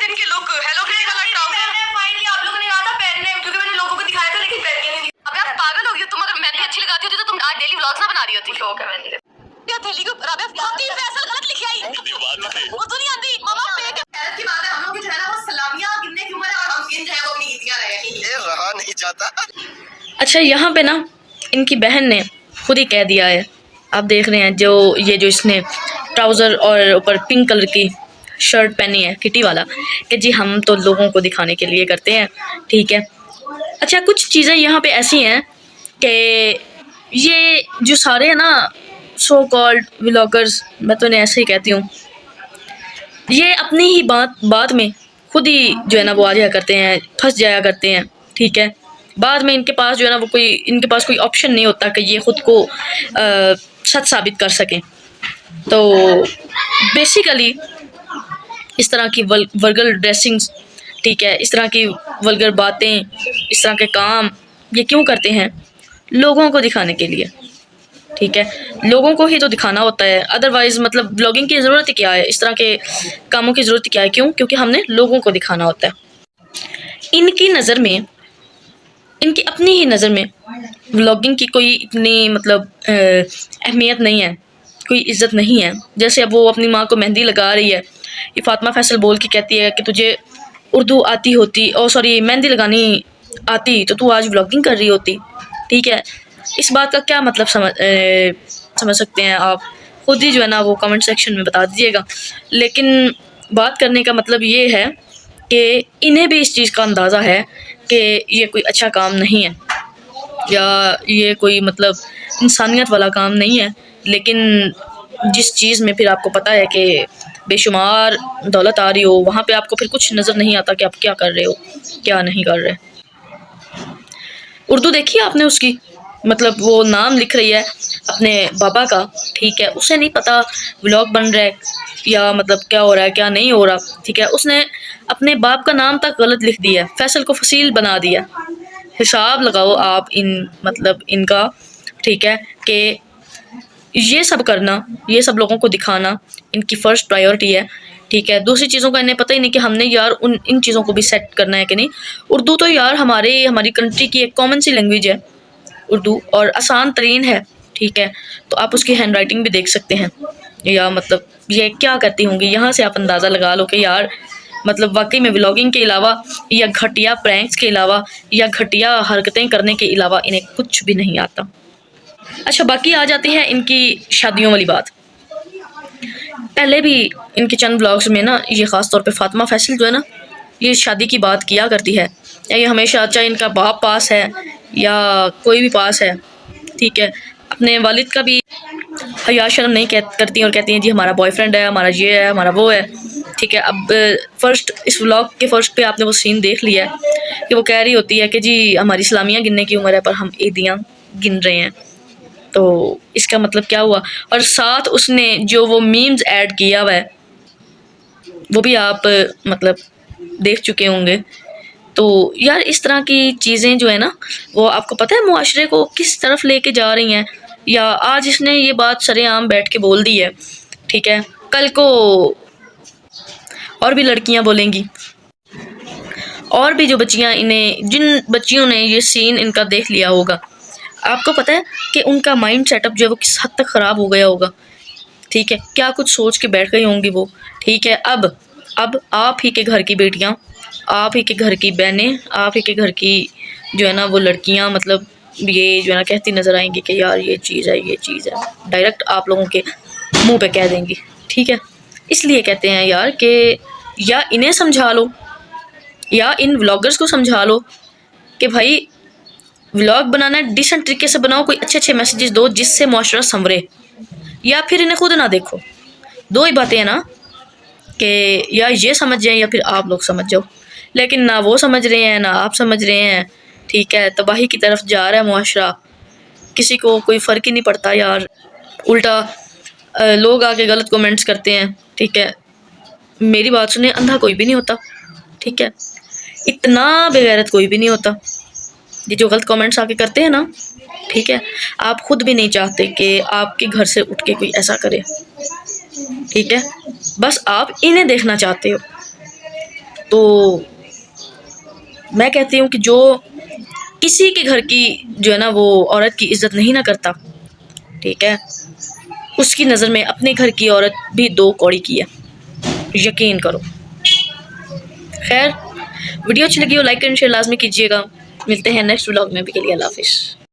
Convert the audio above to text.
दिन के look hello kitty वाला ट्राउजर फाइनली आप लोगों ने कहा था पहनने, क्योंकि मैंने लोगों को दिखाया था लेकिन पहन के नहीं। अबे आप पागल हो गए तुम, अगर मेहंदी अच्छी लगाती होती तो तुम आज डेली व्लॉग्स ना बना रही होती। शौक है मेहंदी क्या थैली को राबिया तीन फैसल गलत लिखी आई वो तो नहीं आती मामा फेक हैरत की बात है। हम लोग जो है ना वो सलामियां गिनने की उम्र है और हम गिन रहे हैं वो अपनी गिनतियां रहे हैं, ये रहा नहीं जाता। अच्छा यहाँ पे ना इनकी बहन ने खुद ही कह दिया है, आप देख रहे हैं जो इसने ट्राउज़र और ऊपर पिंक कलर की शर्ट पहनी है किटी वाला, कि जी हम तो लोगों को दिखाने के लिए करते हैं, ठीक है। अच्छा कुछ चीज़ें यहाँ पे ऐसी हैं कि ये जो सारे हैं ना सो कॉल्ड व्लॉगर्स, मैं तो इन्हें ऐसे ही कहती हूँ, ये अपनी ही बात में खुद ही जो है ना वो आ जाया करते हैं, फंस जाया करते हैं, ठीक है। बाद में इनके पास जो है ना वो इनके पास कोई ऑप्शन नहीं होता कि ये ख़ुद को सच साबित कर सकें। तो बेसिकली इस तरह की वल्गर ड्रेसिंग्स, ठीक है, इस तरह की वल्गर बातें, इस तरह के काम ये क्यों करते हैं? लोगों को दिखाने के लिए, ठीक है। लोगों को ही तो दिखाना होता है, अदरवाइज़ मतलब ब्लॉगिंग की ज़रूरत क्या है, इस तरह के कामों की ज़रूरत क्या है? क्यों? क्योंकि हमने लोगों को दिखाना होता है। इनकी नज़र में, इनकी अपनी ही नज़र में व्लॉगिंग की कोई इतनी मतलब अहमियत नहीं है, कोई इज़्ज़त नहीं है। जैसे अब वो अपनी माँ को मेहंदी लगा रही है, ये फातिमा फैसल बोल के कहती है कि तुझे उर्दू आती होती, और सॉरी मेहंदी लगानी आती तो तू आज व्लॉगिंग कर रही होती, ठीक है। इस बात का क्या मतलब समझ सकते हैं आप खुद ही जो है ना वो कमेंट सेक्शन में बता दीजिएगा। लेकिन बात करने का मतलब ये है कि इन्हें भी इस चीज़ का अंदाज़ा है कि ये कोई अच्छा काम नहीं है या ये कोई मतलब इंसानियत वाला काम नहीं है। लेकिन जिस चीज़ में फिर आपको पता है कि बेशुमार दौलत आ रही हो, वहाँ पे आपको फिर कुछ नज़र नहीं आता कि आप क्या कर रहे हो, क्या नहीं कर रहे। उर्दू देखी आपने उसकी, मतलब वो नाम लिख रही है अपने बाबा का, ठीक है, उसे नहीं पता व्लॉग बन रहा है या मतलब क्या हो रहा है क्या नहीं हो रहा, ठीक है। उसने अपने बाप का नाम तक गलत लिख दिया, फैसल को फसील बना दिया। हिसाब लगाओ आप इनका, ठीक है, कि ये सब करना, ये सब लोगों को दिखाना इनकी फ़र्स्ट प्रायोरिटी है, ठीक है। दूसरी चीज़ों का इन्हें पता ही नहीं कि हमने यार इन चीज़ों को भी सेट करना है कि नहीं। उर्दू तो यार हमारी कंट्री की एक कॉमन सी लैंग्वेज है उर्दू, और आसान तरीन है, ठीक है। तो आप उसकी हैंड राइटिंग भी देख सकते हैं, या मतलब ये क्या करती होंगी, यहाँ से आप अंदाज़ा लगा लो कि यार मतलब वाकई में व्लॉगिंग के अलावा या घटिया प्रैंक्स के अलावा या घटिया हरकतें करने के अलावा इन्हें कुछ भी नहीं आता। अच्छा बाकी आ जाती है इनकी शादियों वाली बात। पहले भी इनके चंद ब्लॉग्स में ना ये ख़ास तौर पे फातिमा फैसल जो है ना ये शादी की बात किया करती है, या ये हमेशा चाहे इनका बाप पास है या कोई भी पास है, ठीक है, अपने वालिद का भी हया शर्म नहीं करती और कहती हैं जी हमारा बॉयफ्रेंड है, हमारा ये है, हमारा वो है, ठीक है। अब इस व्लॉग के फर्स्ट पे आपने वो सीन देख लिया है कि वो कह रही होती है कि जी हमारी सलामियाँ गिनने की उम्र है पर हम ईदियाँ गिन रहे हैं। तो इसका मतलब क्या हुआ? और साथ उसने जो वो मीम्स ऐड किया हुआ है वो भी आप मतलब देख चुके होंगे। तो यार इस तरह की चीज़ें जो है ना वो आपको पता है मुआशरे को किस तरफ लेके जा रही हैं। या आज इसने ये बात सरेआम बैठ के बोल दी है, ठीक है, कल को और भी लड़कियां बोलेंगी, और भी जो बच्चियां जिन बच्चियों ने ये सीन इनका देख लिया होगा, आपको पता है कि उनका माइंड सेटअप जो है वो किस हद तक ख़राब हो गया होगा, ठीक है, क्या कुछ सोच के बैठ गई होंगी वो, ठीक है। अब आप ही के घर की बेटियां, आप ही के घर की बहनें, आप ही के घर की जो है ना वो लड़कियां मतलब ये जो है ना कहती नज़र आएंगी कि यार ये चीज़ है, ये चीज़ है, डायरेक्ट आप लोगों के मुंह पे कह देंगी, ठीक है। इसलिए कहते हैं यार कि या इन्हें समझा लो या इन व्लॉगर्स को समझा लो कि भाई व्लॉग बनाना है डिसेंट तरीके से बनाओ, कोई अच्छे मैसेजेस दो जिससे मुआशरा संवरे, या फिर इन्हें खुद ना देखो। दो ही बातें हैं ना कि या ये समझ जाएं या फिर आप लोग समझ जाओ। लेकिन ना वो समझ रहे हैं ना आप समझ रहे हैं, ठीक है। तबाही की तरफ जा रहा है मुआशरा, किसी को कोई फ़र्क ही नहीं पड़ता यार। उल्टा लोग आके गलत कमेंट्स करते हैं, ठीक है। मेरी बात सुने, अंधा कोई भी नहीं होता, ठीक है, इतना बेगैरत कोई भी नहीं होता। ये जो गलत कमेंट्स आके करते हैं ना, ठीक है, आप खुद भी नहीं चाहते कि आपके घर से उठ के कोई ऐसा करे, ठीक है, बस आप इन्हें देखना चाहते हो। तो मैं कहती हूँ कि जो किसी के घर की जो है ना वो औरत की इज्जत नहीं ना करता, ठीक है, उसकी नज़र में अपने घर की औरत भी दो कौड़ी की है, यकीन करो। खैर, वीडियो अच्छी लगी हो लाइक एंड शेयर लाजमी कीजिएगा। मिलते हैं नेक्स्ट व्लॉग में, भी के लिए अल्लाह हाफिज़।